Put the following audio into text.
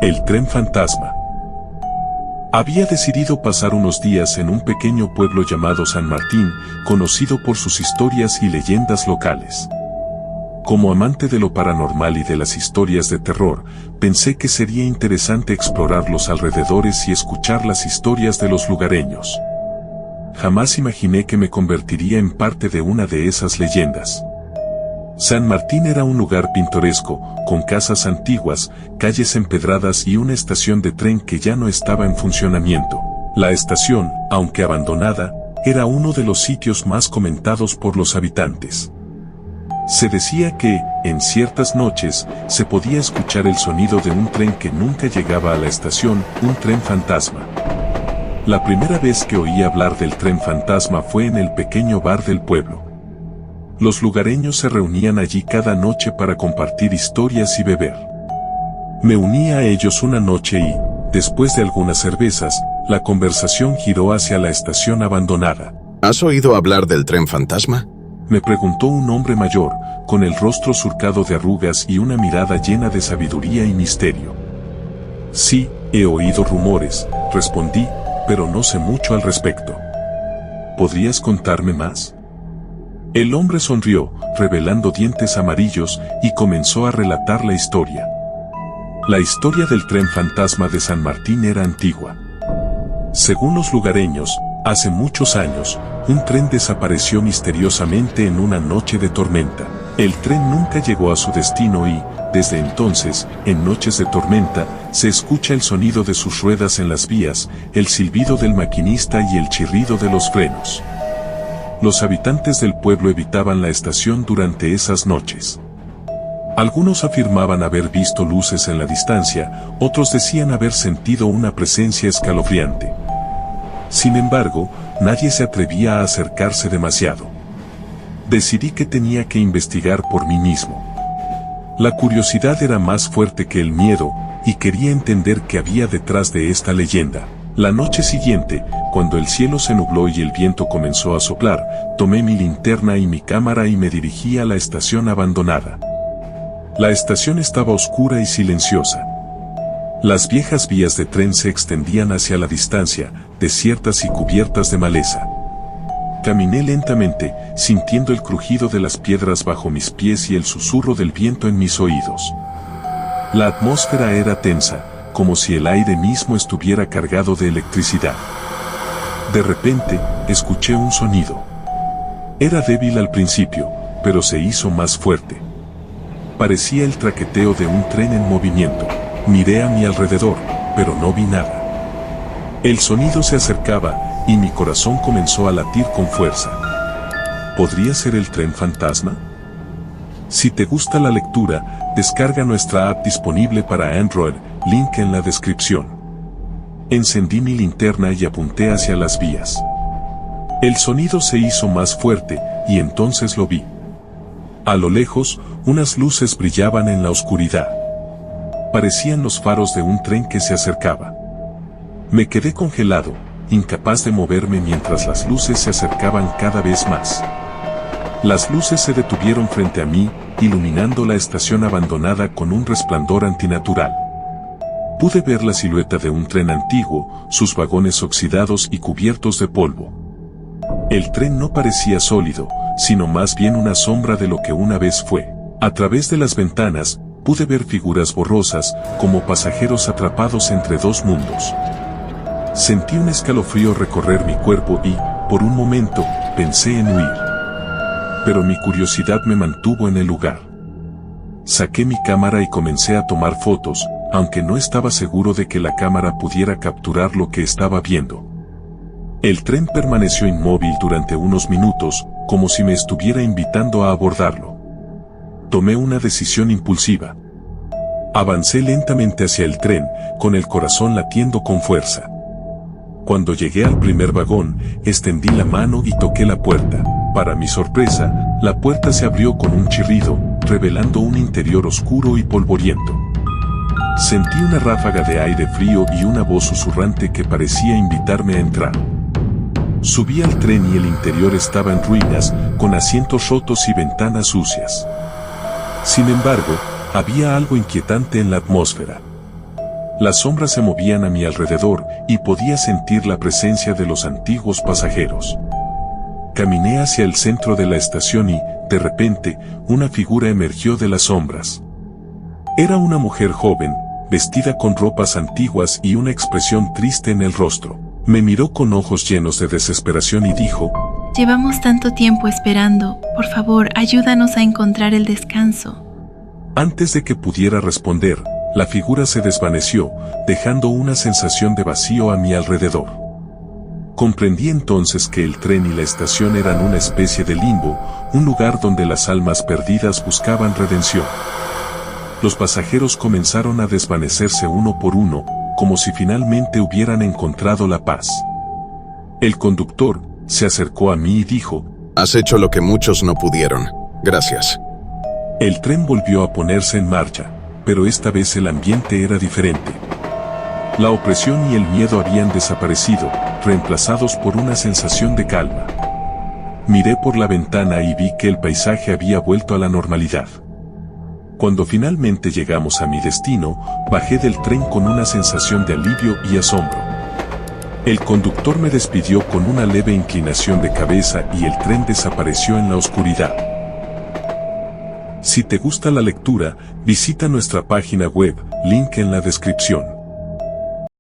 El tren fantasma. Había decidido pasar unos días en un pequeño pueblo llamado San Martín, conocido por sus historias y leyendas locales. Como amante de lo paranormal y de las historias de terror, pensé que sería interesante explorar los alrededores y escuchar las historias de los lugareños. Jamás imaginé que me convertiría en parte de una de esas leyendas. San Martín era un lugar pintoresco, con casas antiguas, calles empedradas y una estación de tren que ya no estaba en funcionamiento. La estación, aunque abandonada, era uno de los sitios más comentados por los habitantes. Se decía que, en ciertas noches, se podía escuchar el sonido de un tren que nunca llegaba a la estación, un tren fantasma. La primera vez que oí hablar del tren fantasma fue en el pequeño bar del pueblo. Los lugareños se reunían allí cada noche para compartir historias y beber. Me uní a ellos una noche y, después de algunas cervezas, la conversación giró hacia la estación abandonada. ¿Has oído hablar del tren fantasma? Me preguntó un hombre mayor, con el rostro surcado de arrugas y una mirada llena de sabiduría y misterio. Sí, he oído rumores, respondí, pero no sé mucho al respecto. ¿Podrías contarme más? El hombre sonrió, revelando dientes amarillos, y comenzó a relatar la historia. La historia del tren fantasma de San Martín era antigua. Según los lugareños, hace muchos años, un tren desapareció misteriosamente en una noche de tormenta. El tren nunca llegó a su destino y, desde entonces, en noches de tormenta, se escucha el sonido de sus ruedas en las vías, el silbido del maquinista y el chirrido de los frenos. Los habitantes del pueblo evitaban la estación durante esas noches. Algunos afirmaban haber visto luces en la distancia, otros decían haber sentido una presencia escalofriante. Sin embargo, nadie se atrevía a acercarse demasiado. Decidí que tenía que investigar por mí mismo. La curiosidad era más fuerte que el miedo, y quería entender qué había detrás de esta leyenda. La noche siguiente, cuando el cielo se nubló y el viento comenzó a soplar, tomé mi linterna y mi cámara y me dirigí a la estación abandonada. La estación estaba oscura y silenciosa. Las viejas vías de tren se extendían hacia la distancia, desiertas y cubiertas de maleza. Caminé lentamente, sintiendo el crujido de las piedras bajo mis pies y el susurro del viento en mis oídos. La atmósfera era tensa, como si el aire mismo estuviera cargado de electricidad. De repente, escuché un sonido. Era débil al principio, pero se hizo más fuerte. Parecía el traqueteo de un tren en movimiento. Miré a mi alrededor, pero no vi nada. El sonido se acercaba, y mi corazón comenzó a latir con fuerza. ¿Podría ser el tren fantasma? Si te gusta la lectura, descarga nuestra app disponible para Android, link en la descripción. Encendí mi linterna y apunté hacia las vías. El sonido se hizo más fuerte, y entonces lo vi. A lo lejos, unas luces brillaban en la oscuridad. Parecían los faros de un tren que se acercaba. Me quedé congelado, incapaz de moverme mientras las luces se acercaban cada vez más. Las luces se detuvieron frente a mí, iluminando la estación abandonada con un resplandor antinatural. Pude ver la silueta de un tren antiguo, sus vagones oxidados y cubiertos de polvo. El tren no parecía sólido, sino más bien una sombra de lo que una vez fue. A través de las ventanas, pude ver figuras borrosas, como pasajeros atrapados entre dos mundos. Sentí un escalofrío recorrer mi cuerpo y, por un momento, pensé en huir. Pero mi curiosidad me mantuvo en el lugar. Saqué mi cámara y comencé a tomar fotos, aunque no estaba seguro de que la cámara pudiera capturar lo que estaba viendo. El tren permaneció inmóvil durante unos minutos, como si me estuviera invitando a abordarlo. Tomé una decisión impulsiva. Avancé lentamente hacia el tren, con el corazón latiendo con fuerza. Cuando llegué al primer vagón, extendí la mano y toqué la puerta. Para mi sorpresa, la puerta se abrió con un chirrido, revelando un interior oscuro y polvoriento. Sentí una ráfaga de aire frío y una voz susurrante que parecía invitarme a entrar. Subí al tren y el interior estaba en ruinas, con asientos rotos y ventanas sucias. Sin embargo, había algo inquietante en la atmósfera. Las sombras se movían a mi alrededor y podía sentir la presencia de los antiguos pasajeros. Caminé hacia el centro de la estación y, de repente, una figura emergió de las sombras. Era una mujer joven, vestida con ropas antiguas y una expresión triste en el rostro. Me miró con ojos llenos de desesperación y dijo: Llevamos tanto tiempo esperando. Por favor, ayúdanos a encontrar el descanso. Antes de que pudiera responder, la figura se desvaneció, dejando una sensación de vacío a mi alrededor. Comprendí entonces que el tren y la estación eran una especie de limbo, un lugar donde las almas perdidas buscaban redención. Los pasajeros comenzaron a desvanecerse uno por uno, como si finalmente hubieran encontrado la paz. El conductor se acercó a mí y dijo: Has hecho lo que muchos no pudieron. Gracias. El tren volvió a ponerse en marcha, pero esta vez el ambiente era diferente. La opresión y el miedo habían desaparecido, reemplazados por una sensación de calma. Miré por la ventana y vi que el paisaje había vuelto a la normalidad. Cuando finalmente llegamos a mi destino, bajé del tren con una sensación de alivio y asombro. El conductor me despidió con una leve inclinación de cabeza y el tren desapareció en la oscuridad. Si te gusta la lectura, visita nuestra página web, link en la descripción.